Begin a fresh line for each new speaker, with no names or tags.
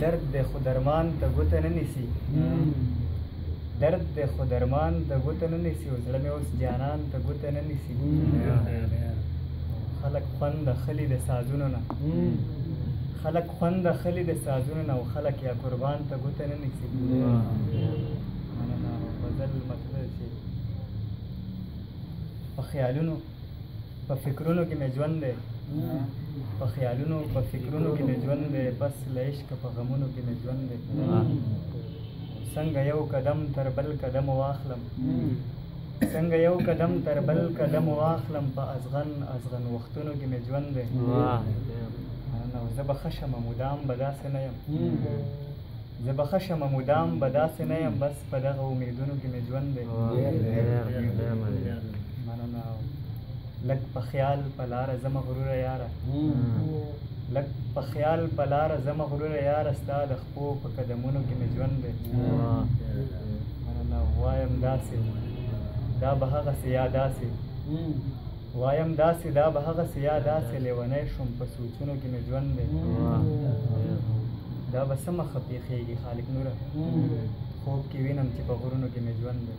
درد دی خو درمان ته ګوته نه نیسي درد دی خو درمان ته ګوته نه نیسي او زړه مې اوس جانان ته ګوته نه نیسي خلک خوند اخلي د سازونو نه خلک خوند اخلي د سازونو نه او خلک یا قربان ته ګوته نه نیسي مننه غزل مطلب چې په خیالونو په فکرونو کې مې ژوند دی په خیالونو په فکرونو کې مې ژوند دی بس له عشقه په غمونو کې مې ژوند دی څنګه یو قدم تر بل قدم واخلم څنګه یو قدم تر بل قدم واخلم په ازغن ازغن وختونو کې مې ژوند دی نو زه به ښه شمه مدام به داسې نه یم زه به ښه شمه مدام به داسې نه یم بس په دغه امیدونو کې مې ژوند دی مننه لږ په خیال په لاره زه مغروره یاره لږ په خیال په لاره زه مغروره یاره ستا د خپو په قدمونو کې مې ژوند دی مننه وایم داسې دا به هغسې یا داسې وایم داسې دا به هغسې یا داسې لیونی شوم په سوچونو کې مې ژوند دی دا به څه مخه پېښېږي خالق نوره خوب کې وینم چې په غرونو کې مې ژوند دی